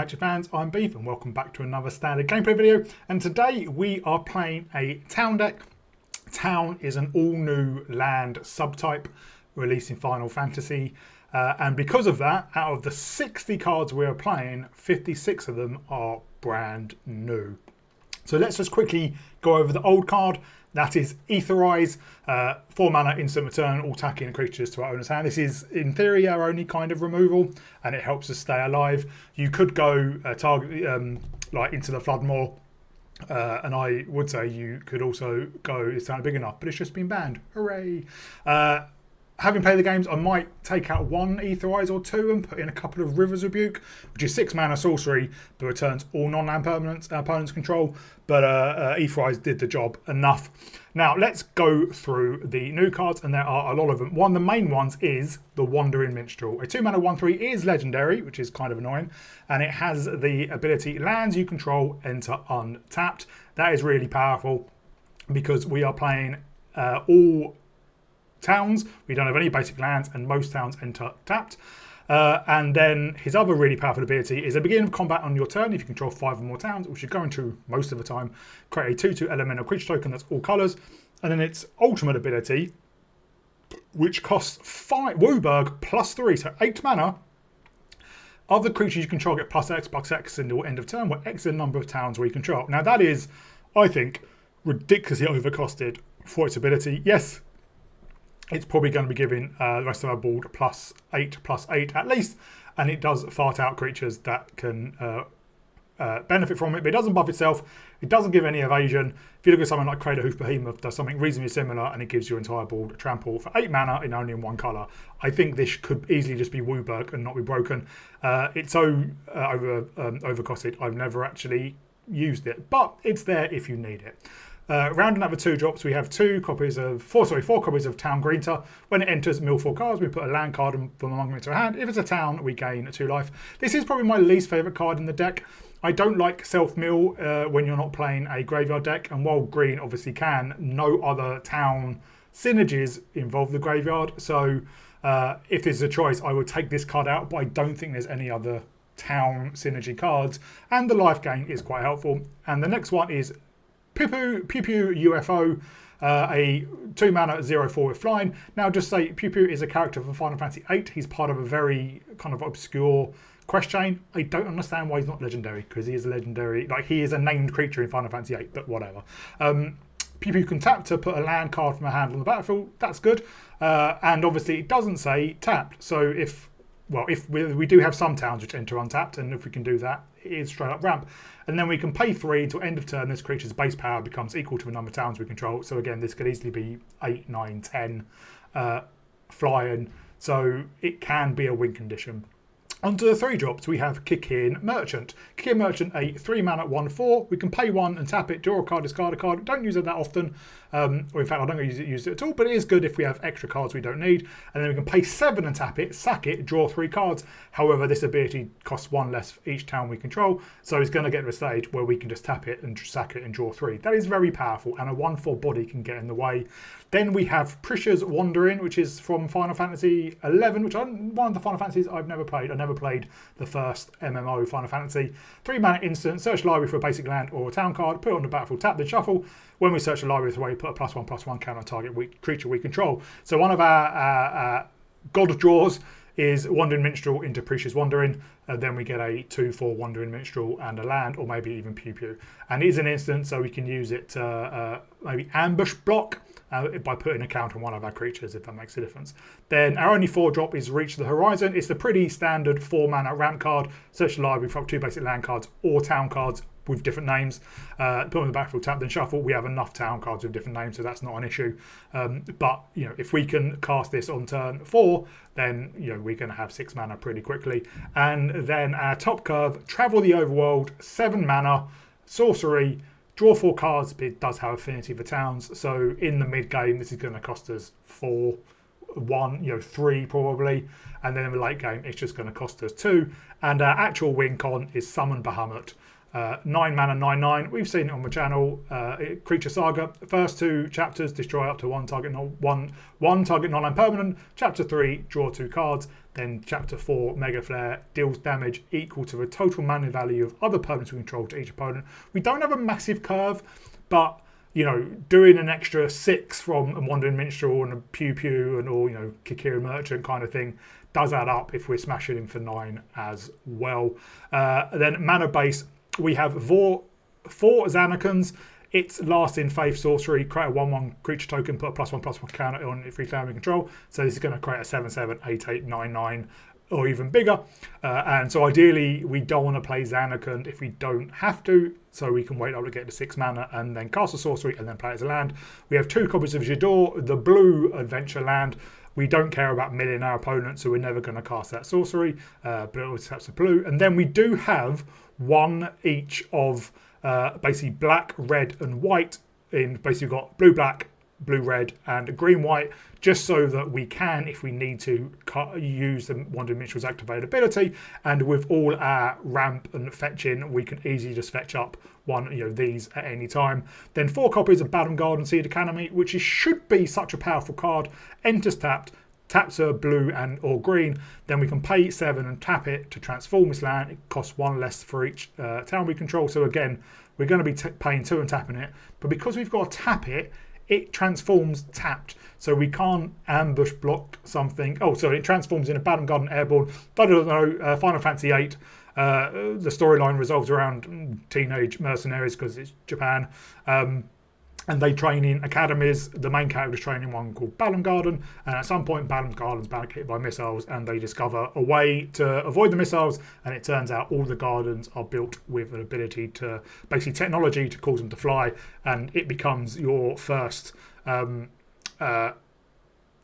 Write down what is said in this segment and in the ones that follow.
Magic fans, I'm Beef and welcome back to another standard gameplay video, and today we are playing a town deck. Town is an all new land subtype released in Final Fantasy, and because of that, out of the 60 cards we are playing, 56 of them are brand new. So let's just quickly go over the old card. That is Aetherize, 4 mana, instant return, all attacking creatures to our owner's hand. This is, in theory, our only kind of removal, and it helps us stay alive. You could go target like into the Floodmoor, and I would say you could also go, it's not big enough, but it's just been banned. Hooray! Having played the games, I might take out one Aetherize or two and put in a couple of River's Rebuke, which is 6 mana sorcery, but returns all non-land permanents opponent's control. But Aetherize did the job enough. Now let's go through the new cards, and there are a lot of them. One of the main ones is the Wandering Minstrel. A 2 mana 1/3 is legendary, which is kind of annoying, and it has the ability lands you control enter untapped. That is really powerful because we are playing all towns. We don't have any basic lands, and most towns enter tapped. And then his other really powerful ability is a beginning of combat on your turn. If you control 5 or more towns, which you're going to most of the time, create a 2/2 elemental creature token that's all colours. And then its ultimate ability, which costs 5 Wooburg +3, so 8 mana. Other creatures you control get +X until end of turn, where X is the number of towns we control. Now that is, I think, ridiculously overcosted for its ability. Yes, it's probably going to be giving the rest of our board +8 at least, and it does fart out creatures that can benefit from it, but it doesn't buff itself. It doesn't give any evasion. If you look at something like Crater Hoof Behemoth, does something reasonably similar, and it gives your entire board a trample for 8 mana in only in one colour. I think this could easily just be Wooburg and not be broken. It's so overcosted, I've never actually used it, but it's there if you need it. Rounding up the 2 drops, we have 4 copies of Town Greener. When it enters, mill 4 cards. We put a land card from among them into our hand. If it's a town, we gain 2 life. This is probably my least favourite card in the deck. I don't like self-mill when you're not playing a graveyard deck, and while green obviously can, no other town synergies involve the graveyard. So if there's a choice, I would take this card out, but I don't think there's any other town synergy cards, and the life gain is quite helpful. And the next one is PuPu UFO, a 2 mana 0/4 with flying. Now just say PuPu is a character from Final Fantasy VIII. He's part of a very kind of obscure quest chain. I don't understand why he's not legendary, because he is a legendary, like he is a named creature in Final Fantasy VIII, but whatever. PuPu can tap to put a land card from a hand on the battlefield. That's good. And obviously it doesn't say tapped. So if we do have some towns which enter untapped, and if we can do that, it is straight up ramp. And then we can pay 3 until end of turn. This creature's base power becomes equal to the number of towns we control. So again, this could easily be 8, 9, 10 flying. So it can be a win condition. Onto the 3 drops, we have Kick-In Merchant. Kick-In Merchant, a 3 mana 1/4. We can pay 1 and tap it, draw a card, discard a card. Don't use it that often, or in fact, I don't use it at all, but it is good if we have extra cards we don't need. And then we can pay 7 and tap it, sack it, draw 3 cards. However, this ability costs 1 less for each town we control, so it's going to get to a stage where we can just tap it and sack it and draw 3. That is very powerful, and a 1/4 body can get in the way. Then we have Priscia's Wandering, which is from Final Fantasy XI, which is one of the Final Fantasies I've never played. I never played the first MMO Final Fantasy. 3 mana instant, search library for a basic land or a town card, put it on the battlefield, tap, then shuffle. When we search the library this way, put a +1/+1 counter on target creature we control. So one of our god draws is Wandering Minstrel into Priscia's Wandering, and then we get a 2/4 Wandering Minstrel and a land, or maybe even PuPu. And it is an instant, so we can use it to maybe ambush block by putting a counter on one of our creatures, if that makes a difference. Then our only 4 drop is Reach the Horizon. It's the pretty standard 4 mana ramp card. Search the library for 2 basic land cards or town cards with different names. Put on the battlefield, tap, then shuffle. We have enough town cards with different names, so that's not an issue. But if we can cast this on turn 4, then we're going to have 6 mana pretty quickly. And then our top curve, Travel the Overworld, 7 mana, sorcery, draw 4 cards, but it does have affinity for towns. So in the mid game, this is going to cost us 4, 1, 3 probably. And then in the late game, it's just going to cost us 2. And our actual win con is Summon Bahamut. 9 mana, 9/9. We've seen it on the channel. Creature Saga. First 2 chapters destroy up to one target non-land permanent. Chapter 3 draw 2 cards. Then Chapter 4 Mega Flare deals damage equal to the total mana value of other permanents we control to each opponent. We don't have a massive curve, but you know, doing an extra 6 from a Wandering Minstrel and a PuPu and all, you know, Kikira Merchant kind of thing does add up if we're smashing him for 9 as well. Then mana base, we have 4 Zanarkans. It's Lasting Faith sorcery, create a 1/1 creature token, put a +1/+1 counter on every clan we control. So this is going to create a 7/7, 8/8, 9/9, or even bigger. And so ideally, we don't want to play Zanarkand if we don't have to, so we can wait up to get to 6 mana and then cast a sorcery and then play it as a land. We have 2 copies of Jador, the blue adventure land. We don't care about milling our opponent, so we're never going to cast that sorcery, but it always has the blue. And then we do have 1 each of basically black, red, and white. In basically, we've got blue, black, blue, red, and green, white, just so that we can, if we need to, use the Wandering Minstrel's activate ability. And with all our ramp and fetching, we can easily just fetch up one, you know, these at any time. Then 4 copies of Bahamut Garden Seed Academy, which should be such a powerful card. Enters tapped, taps are blue and or green. Then we can pay 7 and tap it to transform this land. It costs 1 less for each town we control. So again, we're going to be paying 2 and tapping it. But because we've got to tap it, it transforms tapped, so we can't ambush block something. Oh, sorry, it transforms in a Bahamut Garden Airborne. I don't know, Final Fantasy VIII. The storyline revolves around teenage mercenaries because it's Japan. And they train in academies. The main characters train in one called Bahamut Garden, and at some point Bahamut Garden's hit by missiles, and they discover a way to avoid the missiles, and it turns out all the gardens are built with an ability to, basically technology to cause them to fly, and it becomes your first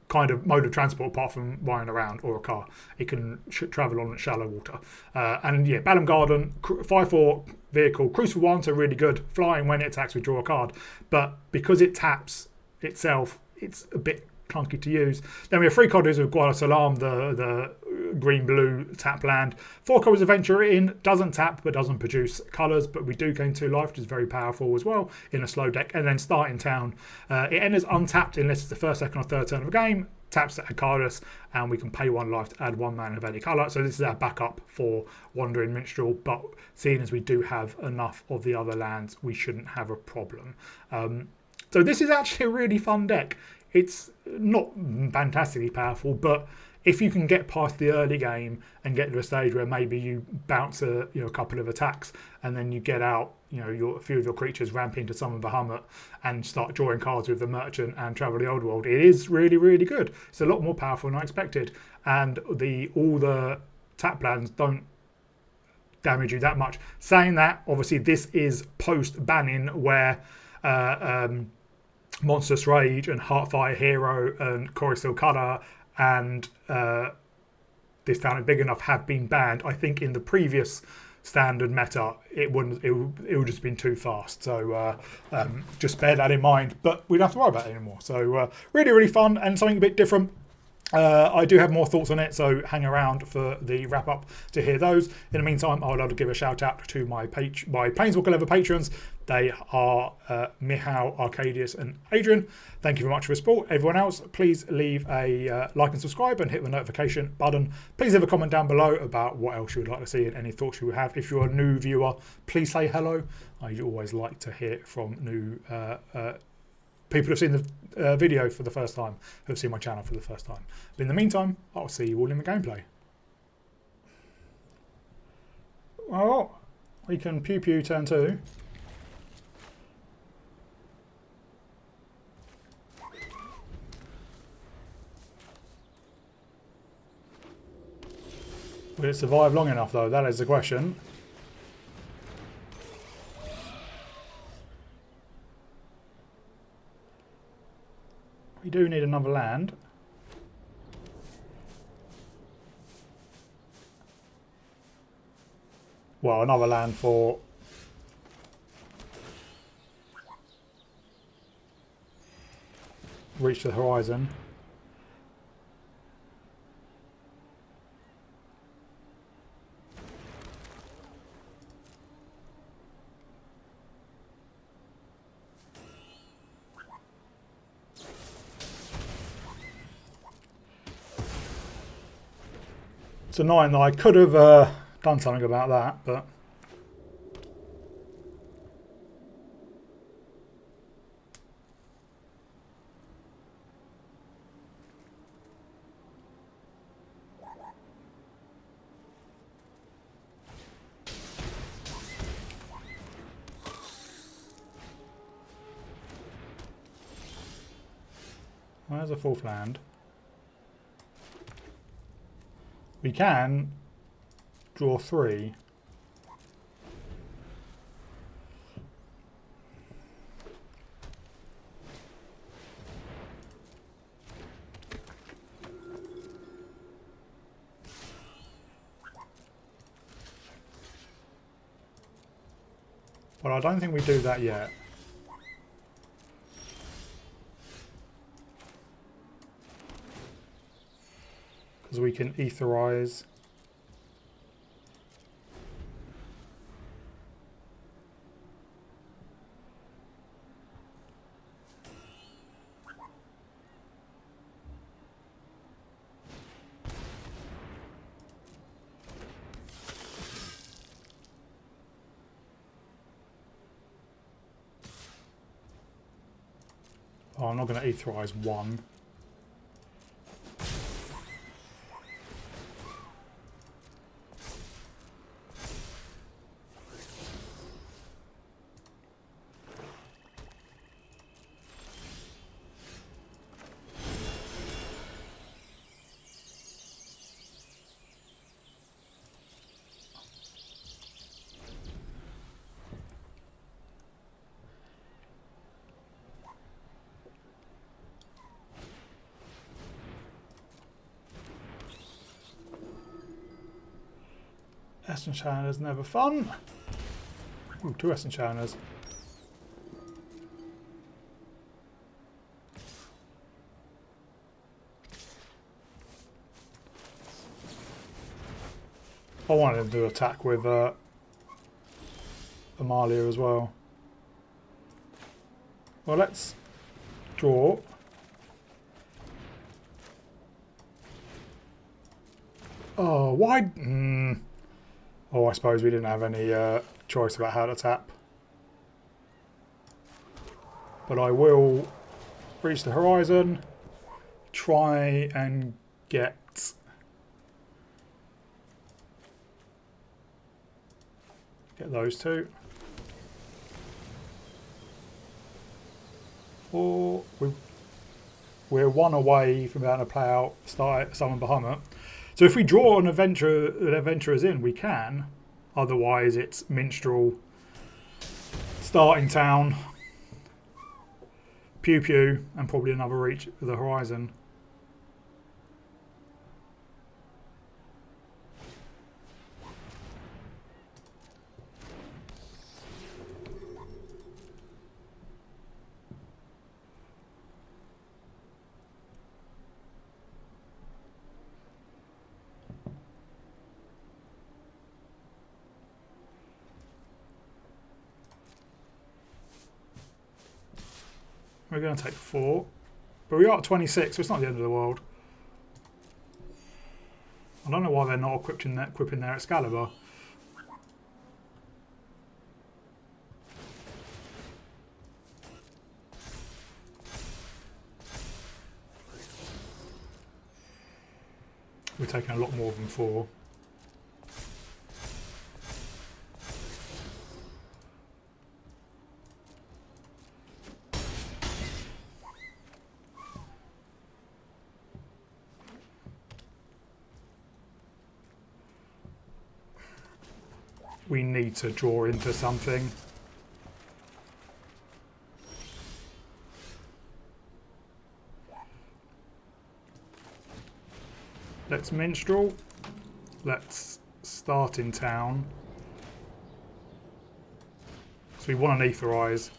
kind of mode of transport apart from riding around or a car. It can travel on shallow water. And yeah, Bahamut Garden, 5/4 vehicle, Crucible 1, so really good. Flying when it attacks, we draw a card. But because it taps itself, it's a bit clunky to use. Then we have 3 copies of Guala Salam, the green-blue tap land. 4 copies of Venture In, doesn't tap but doesn't produce colours, but we do gain 2 life, which is very powerful as well in a slow deck. And then Starting Town, it enters untapped unless it's the first, second or third turn of the game, taps at Akardus, and we can pay 1 life to add 1 mana of any colour. So this is our backup for Wandering Minstrel, but seeing as we do have enough of the other lands, we shouldn't have a problem. So this is actually a really fun deck. It's not fantastically powerful, but if you can get past the early game and get to a stage where maybe you bounce a couple of attacks and then you get out, a few of your creatures ramp into some of Bahamut and start drawing cards with the Merchant and Travel the Old World, it is really, really good. It's a lot more powerful than I expected, and all the tap lands don't damage you that much. Saying that, obviously this is post banning where Monstrous Rage and Heartfire Hero and Chorusal Cutter and This Town Is Big Enough have been banned. I think in the previous standard meta it would just been too fast, so just bear that in mind, but we don't have to worry about it anymore. So really, really fun and something a bit different. I do have more thoughts on it, so hang around for the wrap up to hear those. In the meantime, I would like to give a shout out to my Planeswalker level patrons. They are Mihal, Arcadius and Adrian. Thank you very much for your support. Everyone else, please leave a like and subscribe and hit the notification button. Please leave a comment down below about what else you would like to see and any thoughts you would have. If you're a new viewer, please say hello. I always like to hear from new people who've seen the video for the first time, who've seen my channel for the first time. But in the meantime, I'll see you all in the gameplay. Well, we can PuPu turn 2. Will it survive long enough though? That is the question. We do need another land. Well, another land for Reach the Horizon. It's annoying that I could have done something about that, but... Well, there's a fourth land. We can draw 3. But I don't think we do that yet. Because we can etherize. Oh, I'm not going to etherize 1. Essence Channelers never fun. Ooh, 2 Essence Channelers. I wanted him to attack with Amalia as well. Well, let's draw. Oh, why? Oh, I suppose we didn't have any choice about how to tap. But I will reach the horizon, try and get those 2. Or we're 1 away from being able to play out Summon Bahamut. So if we draw an adventurers in, we can. Otherwise, it's Minstrel, starting town, PuPu, and probably another reach of the horizon. We're going to take 4, but we are at 26, so it's not the end of the world. I don't know why they're not equipping their Excalibur. We're taking a lot more than 4. We need to draw into something. Let's Minstrel. Let's start in town. So we want an Etherize,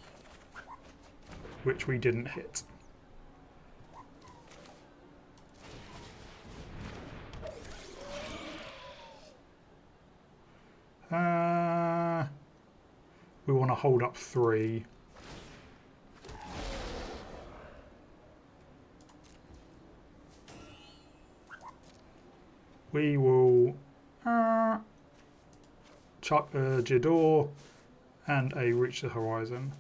which we didn't hit. We want to hold up 3. we will chuck a Jador and a Reach the Horizon.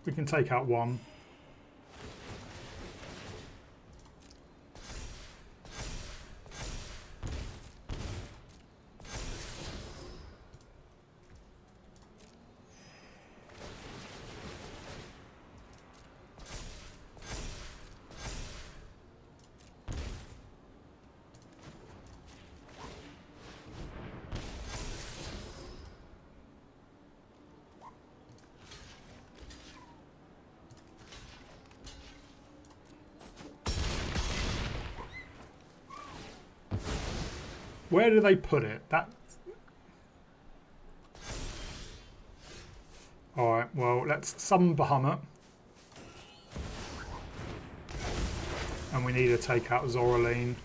We can take out one. Where do they put it? Alright, well, let's summon Bahamut. And we need to take out Zoraline.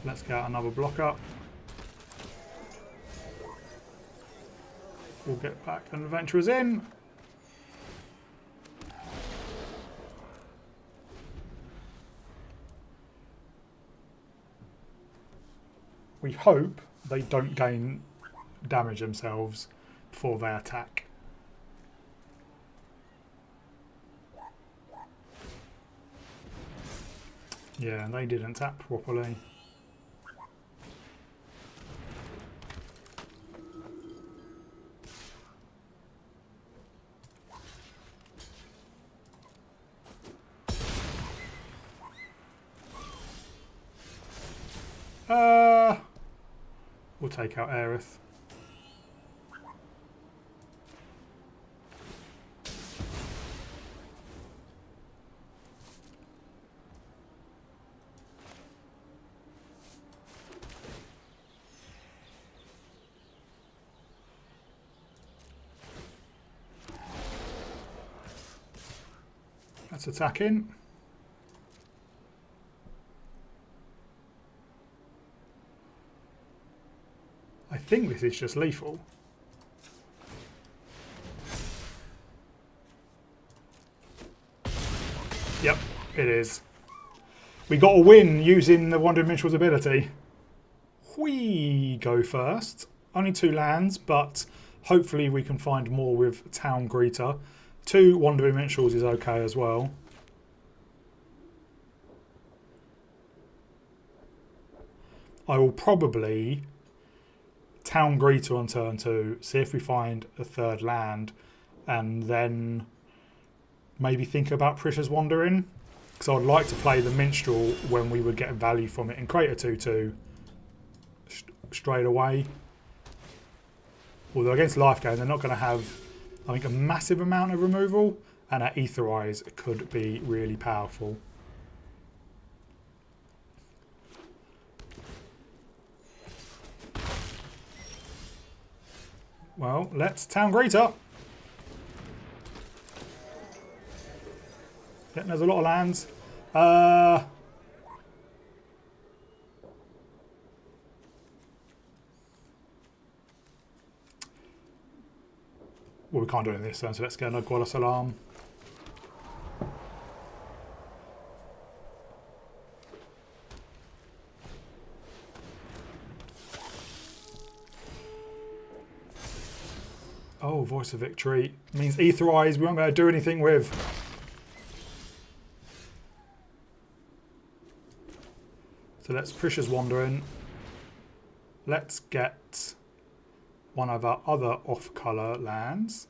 Let's get out another blocker. We'll get back and Adventurers in. We hope they don't gain damage themselves before they attack. Yeah, they didn't tap properly. We'll take out Aerith. That's attacking. I think this is just lethal. Yep, it is. We got a win using the Wandering Minstrel's ability. We go first. Only 2 lands, but hopefully we can find more with Town Greeter. 2 Wandering Minstrels is okay as well. I will probably Town Greeter on turn 2, see if we find a 3rd land, and then maybe think about Prisha's Wandering, because I'd like to play the Minstrel when we would get value from it and create a 2/2 straight away. Although against Life Gain they're not going to have, I think, a massive amount of removal, and our Ether Eyes could be really powerful. Well, let's Town Greeter. Yeah, there's a lot of lands. Well, we can't do it in this turn, so let's get a Guala Salam. Oh, Voice of Victory. Means Ether Eyes we won't be able to do anything with. So let's Prisha's Wandering. Let's get one of our other off-colour lands.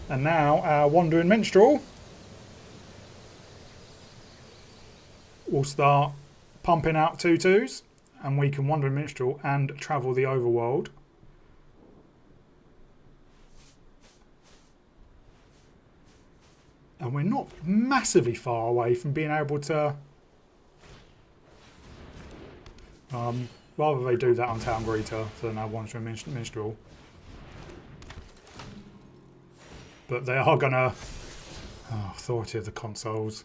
And now our Wandering Minstrel will start pumping out 2/2s, and we can Wandering Minstrel and travel the overworld. And we're not massively far away from being able to... rather they do that on Town Greeter than our Wandering Minstrel. But they are going to... Oh, Authority of the Consoles.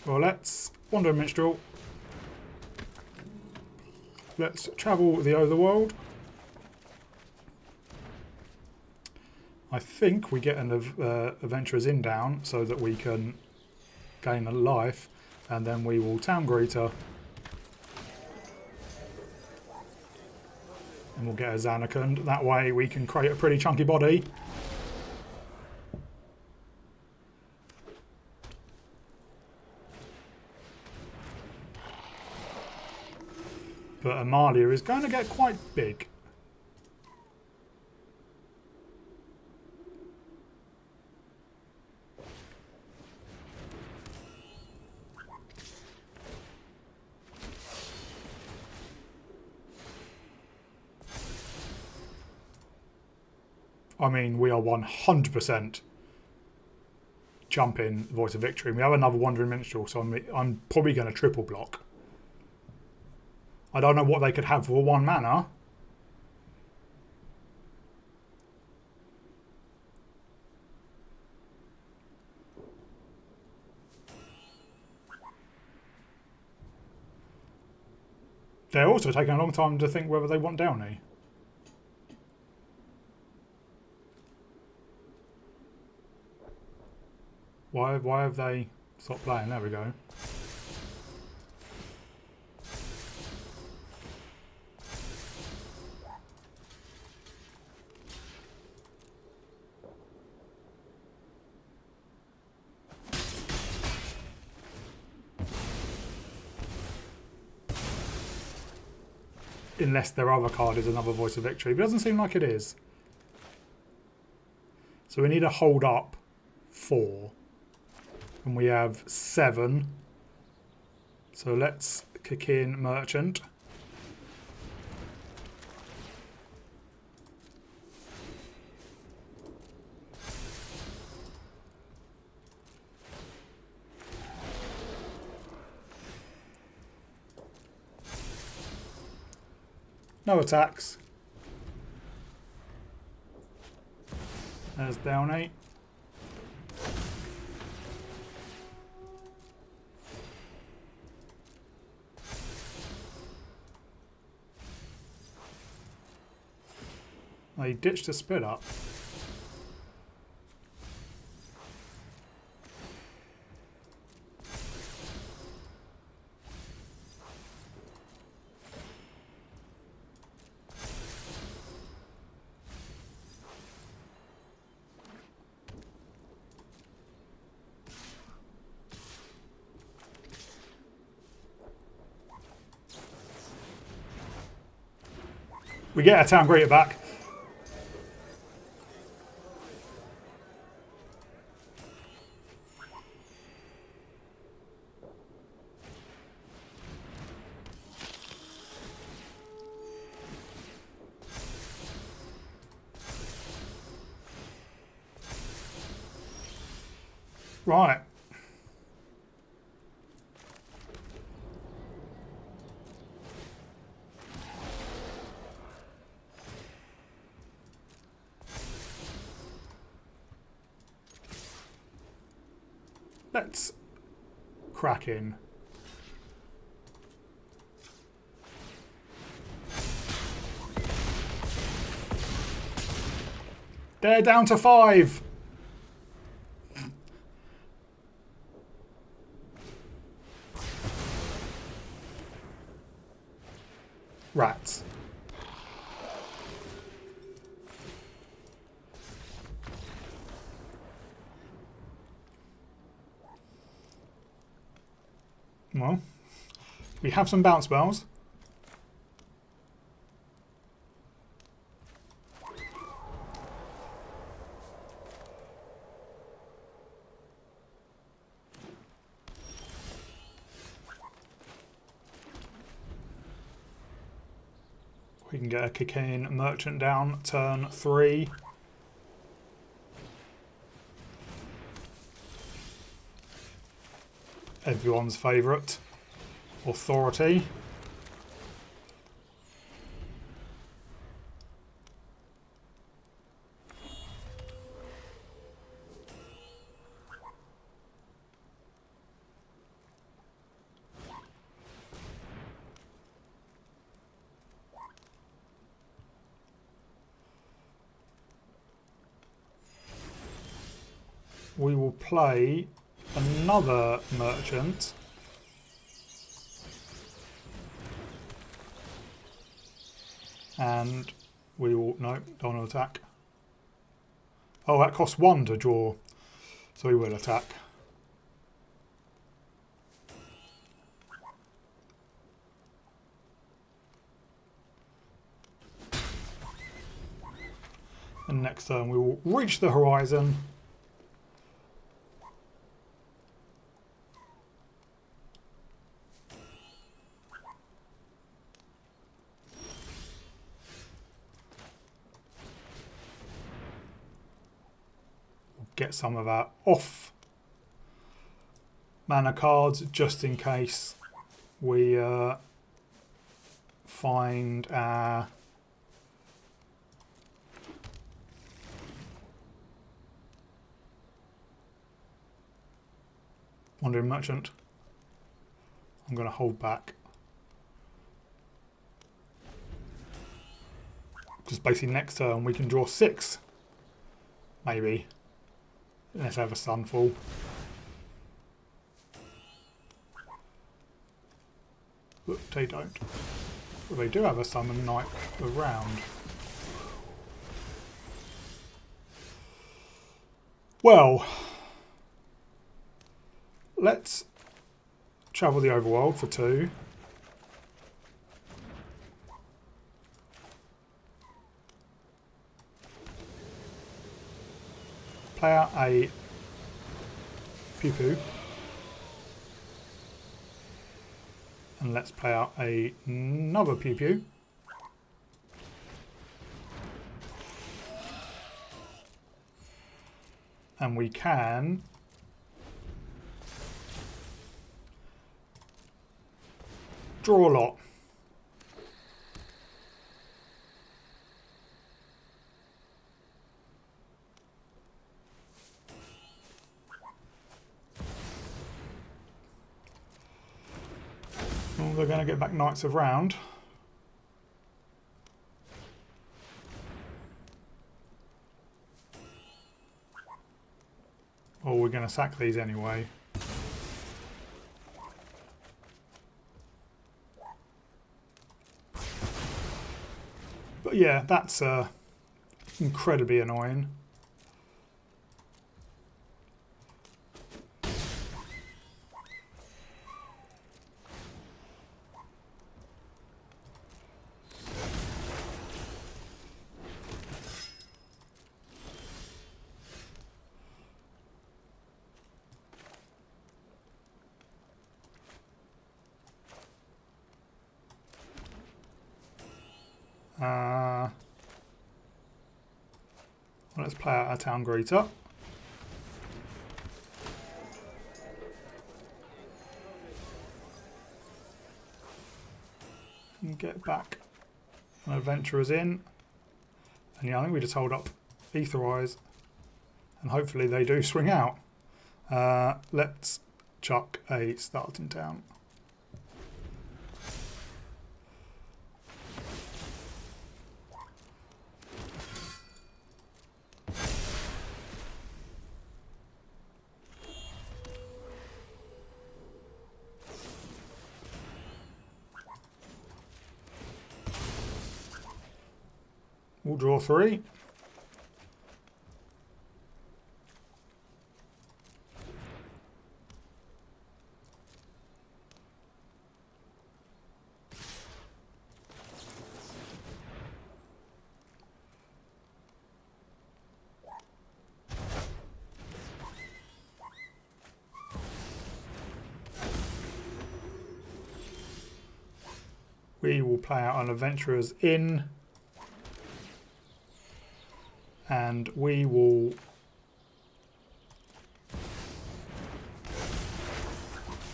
Well, let's Wandering Minstrel. Let's travel the overworld. I think we get an Adventurer's Inn down so that we can gain a life, and then we will Town Greeter. And we'll get a Zanarkand. That way we can create a pretty chunky body. But Amalia is going to get quite big. I mean, we are 100% jumping Voice of Victory. We have another Wandering Minstrel, so I'm probably going to triple block. I don't know what they could have for 1 mana. They're also taking a long time to think whether they want Downey. Why have they stopped playing? There we go. Unless their other card is another Voice of Victory, but it doesn't seem like it is. So we need to hold up 4. And we have 7. So let's kick in Merchant. No attacks. There's down 8. They ditched a split up. We get our Town Greeter back. Right. Let's crack in. They're down to 5. Rats. Well, we have some bounce spells. We can get a Cocaine Merchant down, turn 3. Everyone's favourite, Authority. We will play another merchant. And we will, no, don't want to attack. Oh, that costs 1 to draw. So we will attack. And next turn we will reach the horizon. Get some of our off mana cards just in case we find our Wandering Merchant. I'm going to hold back. Just basically next turn we can draw 6. Maybe. Let's have a Sunfall. Look, they don't. Well, they do have a Summon Knight around. Well, let's travel the overworld for 2. Play out a PuPu. And let's play out another PuPu. And we can draw a lot. Well, they're going to get back Knights of Round. Or we're going to sack these anyway. But yeah, that's incredibly annoying. Let's play out our Town Greeter. And get back an Adventurers in. And yeah, I think we just hold up Aetherize. And hopefully they do swing out. Let's chuck a Starting Town. We'll draw 3. We will play out an Adventurer's Inn. And we will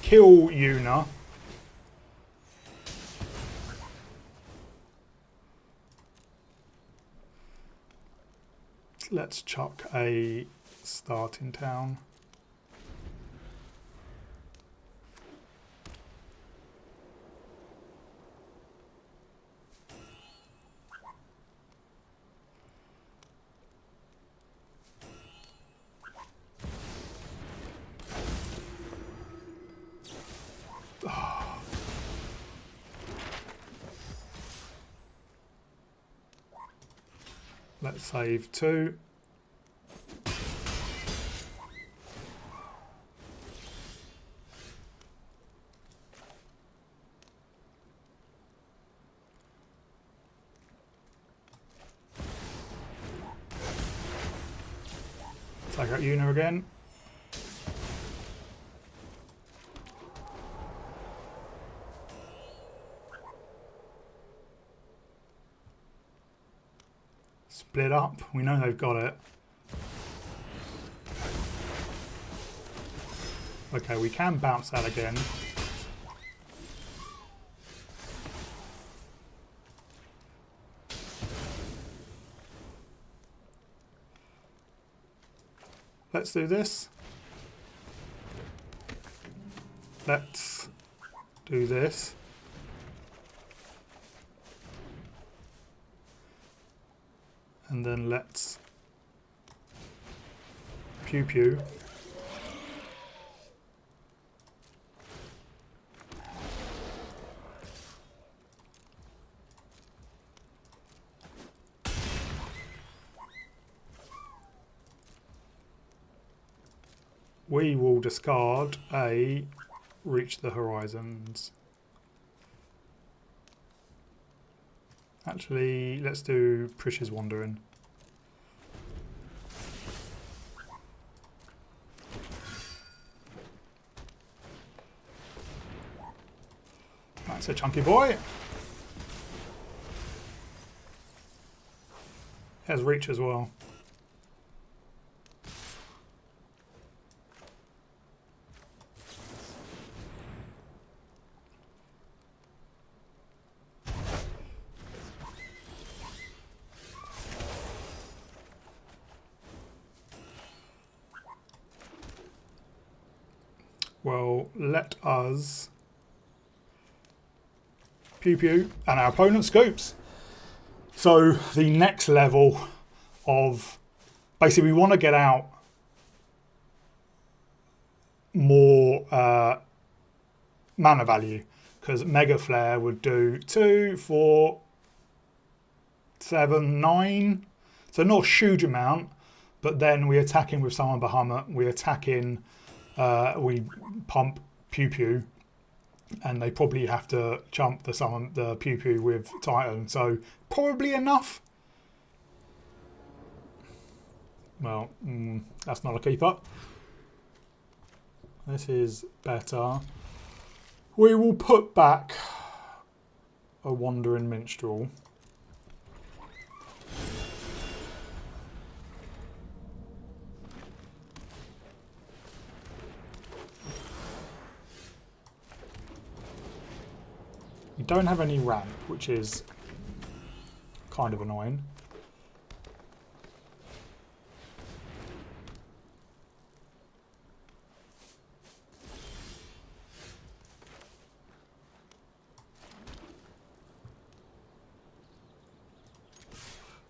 kill Yuna. Let's chuck a start in town. Let's save 2. Take out Una again. Split up. We know they've got it. Okay, we can bounce that again. Let's do this. Let's do this. And then let's PuPu. We will discard a Reach the Horizons. Actually, let's do Prish's Wandering. That's a chunky boy. Has Reach as well. Well, let us PuPu and our opponent scoops. So the next level of, basically we want to get out more mana value, because Mega Flare would do 2, 4, 7, 9. So not a huge amount, but then we attacking with someone Bahamut, we attacking, we pump PuPu, and they probably have to jump the PuPu with Titan, so probably enough. Well, that's not a keeper. This is better. We will put back a Wandering Minstrel. We don't have any ramp, which is kind of annoying.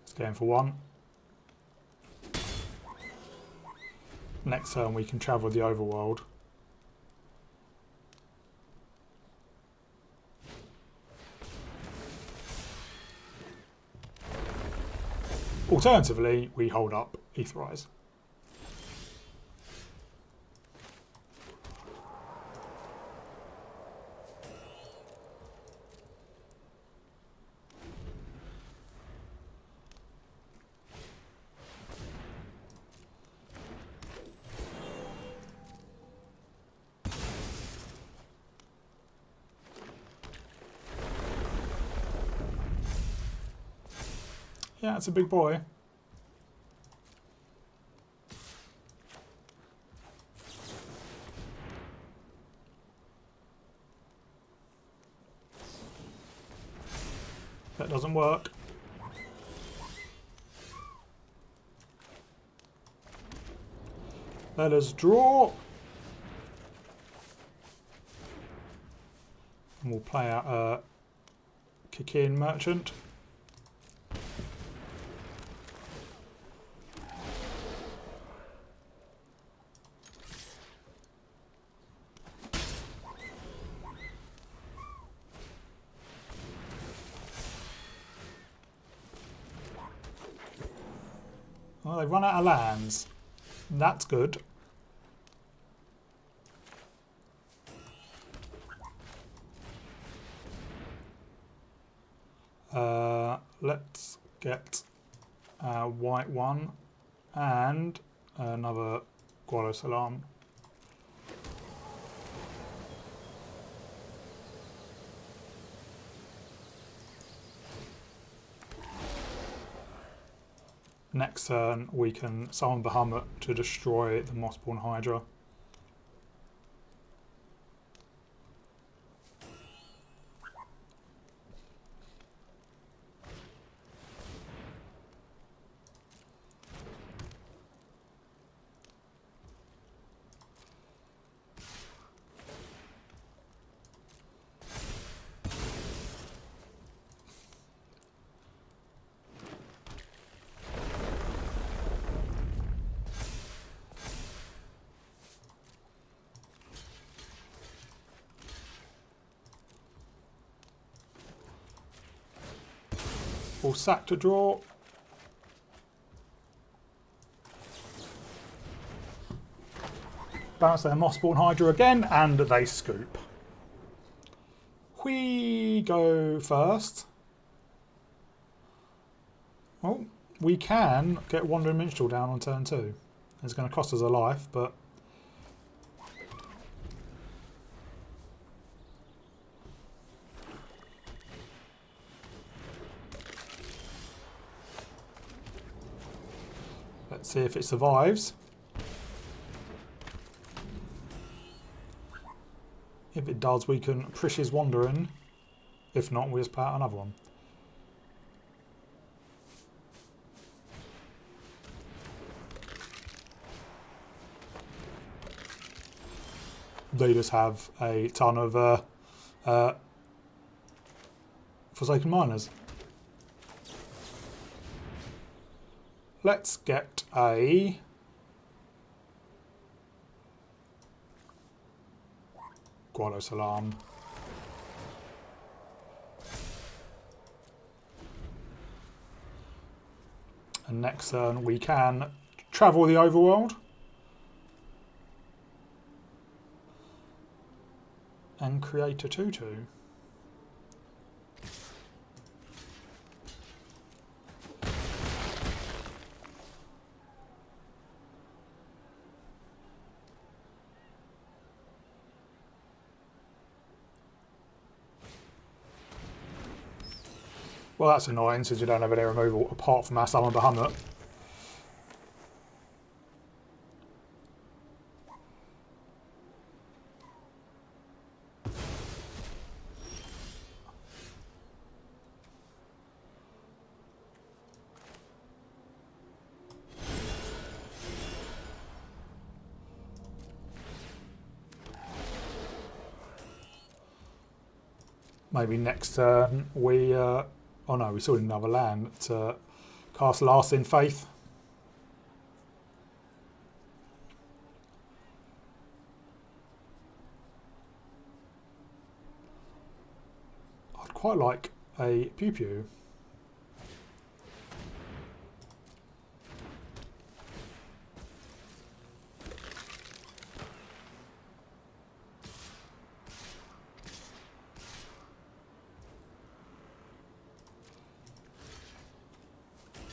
Let's go in for 1. Next turn we can travel the overworld. Alternatively, we hold up Aetherize. Yeah, it's a big boy. That doesn't work. Let us draw. And we'll play out a Kikian Merchant. Well, they've run out of lands. That's good. Let's get a white one and another Gualo Salam. Next turn we can summon Bahamut to destroy the Mossborn Hydra. We'll sack to draw. Bounce their Mossborn Hydra again, and they scoop. We go first. Well, we can get Wandering Minstrel down on turn 2. It's going to cost us a life, but let's see if it survives. If it does, we can Prish his Wandering. If not, we just play out another one. They just have a ton of Forsaken Miners. Let's get a Gualo Salam. And next turn we can travel the overworld and create a 2/2. Well, that's annoying since you don't have any removal apart from our Summon Bahamut. Maybe next turn we... oh no, we still need another land to cast Lasting Faith. I'd quite like a PuPu.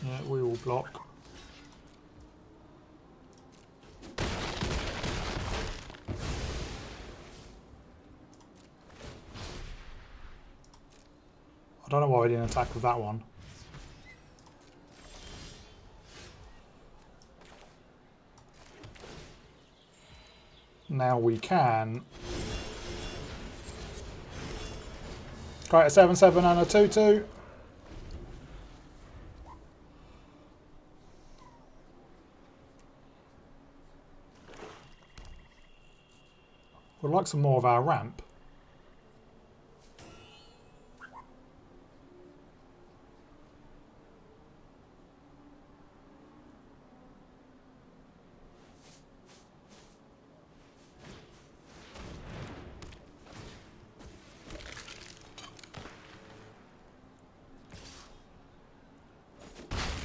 Yeah, we will block. I don't know why we didn't attack with that one. now we can create a 7/7 and a 2/2. We'd like some more of our ramp.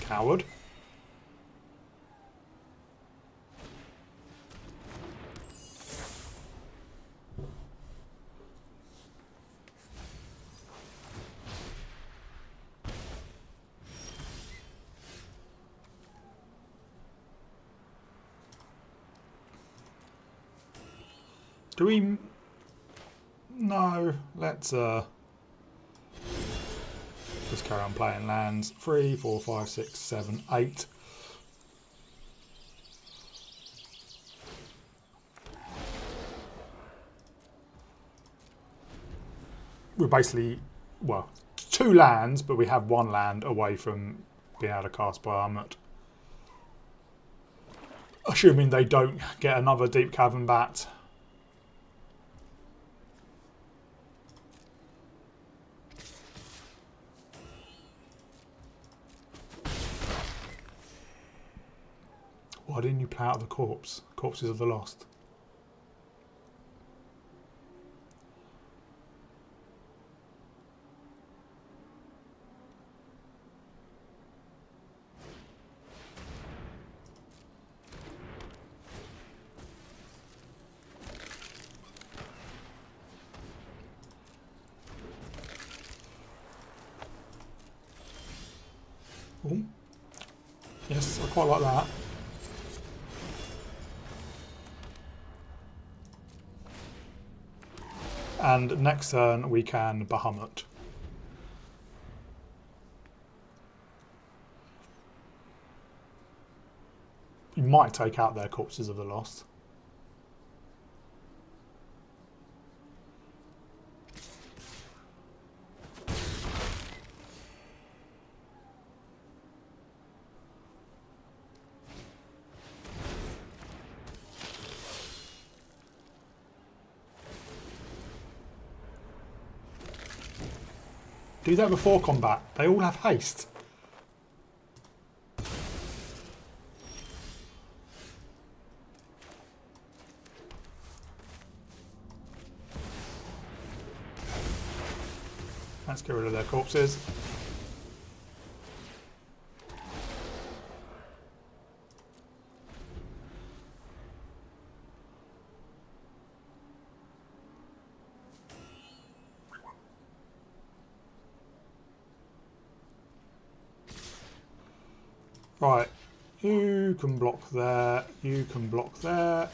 Coward. Do we... No, let's just carry on playing lands. 3, 4, 5, 6, 7, 8. We're basically, well, 2 lands, but we have 1 land away from being able to cast Bahamut. Assuming they don't get another Deep Cavern Bat. Why didn't you play out the corpse? Corpses of the Lost. Ooh. Yes, I quite like that. And next turn we can Bahamut. You might take out their Corpses of the Lost. Do that before combat. They all have haste. Let's get rid of their corpses. Right, you can block there, you can block there.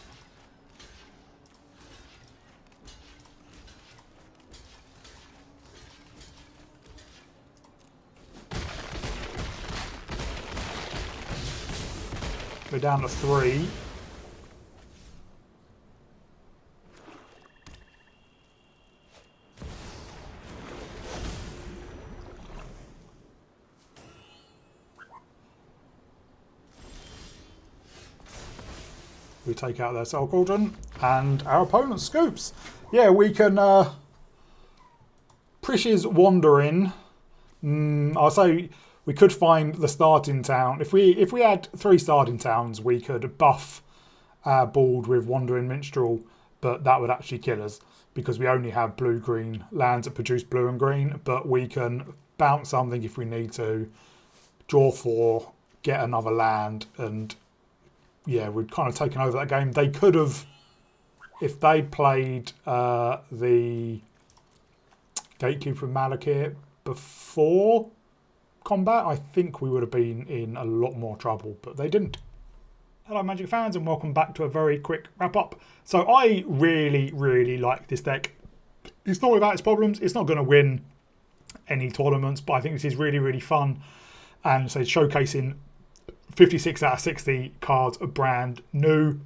We're down to 3. We take out their Soul Cauldron, and our opponent scoops. Yeah, we can... Prish's Wandering. I'll say we could find the starting town. If we had 3 starting towns, we could buff our board with Wandering Minstrel, but that would actually kill us because we only have blue-green lands that produce blue and green, but we can bounce something if we need to, draw 4, get another land, and... yeah, we'd kind of taken over that game. They could have, if they played the Gatekeeper of Malakir before combat, I think we would have been in a lot more trouble, but they didn't. Hello Magic fans, and welcome back to a very quick wrap up. So I really, really like this deck. It's not without its problems. It's not going to win any tournaments, but I think this is really, really fun. And so showcasing 56 out of 60 cards are brand new.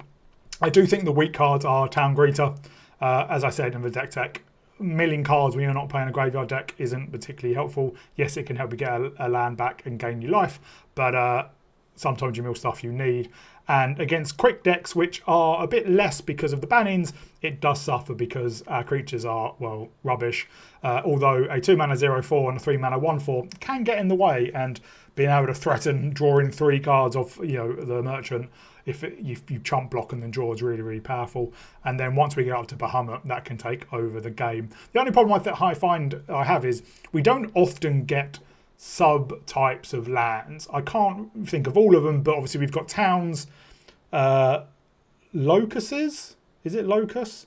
I do think the weak cards are Town Greeter. As I said in the deck tech, milling cards when you're not playing a graveyard deck isn't particularly helpful. Yes, it can help you get a land back and gain you life, but sometimes you mill stuff you need. And against quick decks, which are a bit less because of the bannings, it does suffer because our creatures are, well, rubbish. Although a 2-mana 0/4 and a 3-mana 1/4 can get in the way, and being able to threaten drawing 3 cards off, the merchant, if you chump block and then draw is really, really powerful. And then once we get up to Bahamut, that can take over the game. The only problem I have is we don't often get subtypes of lands. I can't think of all of them, but obviously we've got towns, locuses. Is it locus?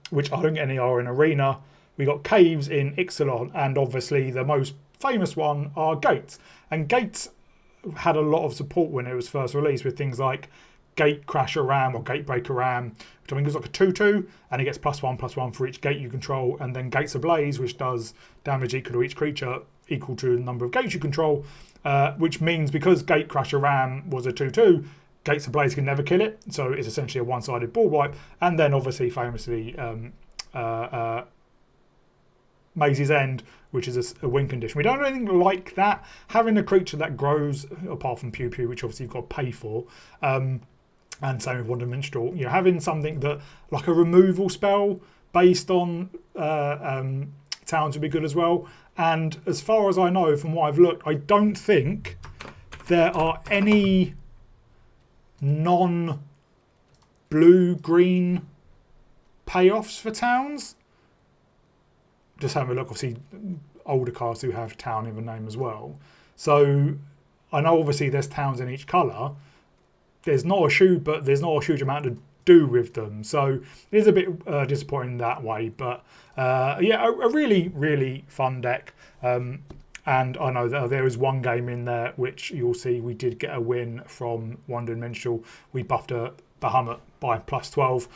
Which I don't get any are in Arena. We got caves in Ixalan, and obviously the most famous one are gates. And gates had a lot of support when it was first released with things like Gate Crasher Ram or Gatebreaker Ram, which I think is like a 2/2, and it gets +1/+1 for each gate you control, and then Gates Ablaze, which does damage equal to each creature equal to the number of gates you control, which means because Gate Crasher Ram was a 2/2, Gates Ablaze can never kill it, so it's essentially a one-sided ball wipe. And then obviously famously Maze's End, which is a win condition. We don't do anything like that. Having a creature that grows, apart from PuPu, which obviously you've got to pay for, and same with Wandering Minstrel, having something that, like a removal spell based on towns would be good as well. And as far as I know, from what I've looked, I don't think there are any non-blue-green payoffs for towns. Just having a look, obviously older cards do have town in the name as well. So I know obviously there's towns in each colour. There's not a huge amount to do with them. So it is a bit disappointing that way. But yeah, a really, really fun deck. And I know that there is one game in there which you'll see we did get a win from Wandering Minstrel. We buffed a Bahamut by +12.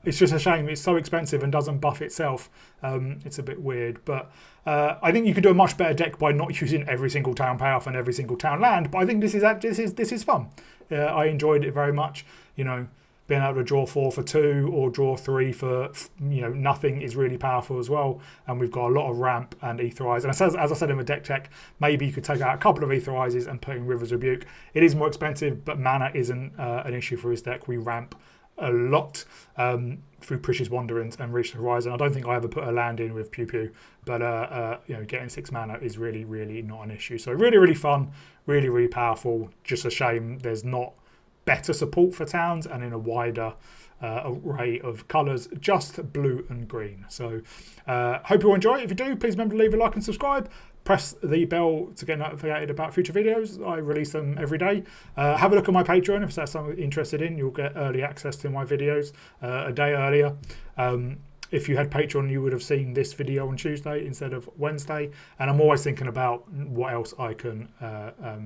It's just a shame it's so expensive and doesn't buff itself. It's a bit weird, but I think you could do a much better deck by not using every single town payoff and every single town land. But I think this is fun. I enjoyed it very much. Being able to draw 4 for 2 or draw 3 for nothing is really powerful as well. And we've got a lot of ramp and Aetherize. And as I said in the deck tech, maybe you could take out a couple of Aetherizes and put in River's Rebuke. It is more expensive, but mana isn't an issue for his deck. We ramp a lot through Precious Wanderings and Reach the Horizon. I don't think I ever put a land in with PuPu, but getting 6 mana is really, really not an issue. So really, really fun, really, really powerful. Just a shame there's not better support for towns and in a wider array of colours, just blue and green. So hope you enjoy it. If you do, please remember to leave a like and subscribe. Press the bell to get notified about future videos. I release them every day. Have a look at my Patreon if that's something you're interested in. You'll get early access to my videos a day earlier. If you had Patreon, you would have seen this video on Tuesday instead of Wednesday. And I'm always thinking about what else I can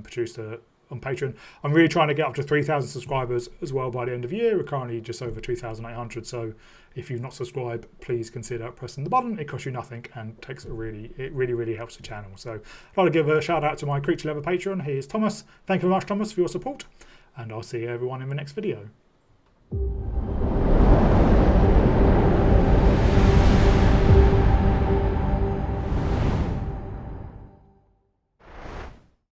produce on Patreon. I'm really trying to get up to 3,000 subscribers as well by the end of the year. We're currently just over 2,800. So if you've not subscribed, please consider pressing the button. It costs you nothing and it really helps the channel. So I'd like to give a shout out to my Creature Level Patreon. Here's Thomas. Thank you very much, Thomas, for your support. And I'll see everyone in the next video.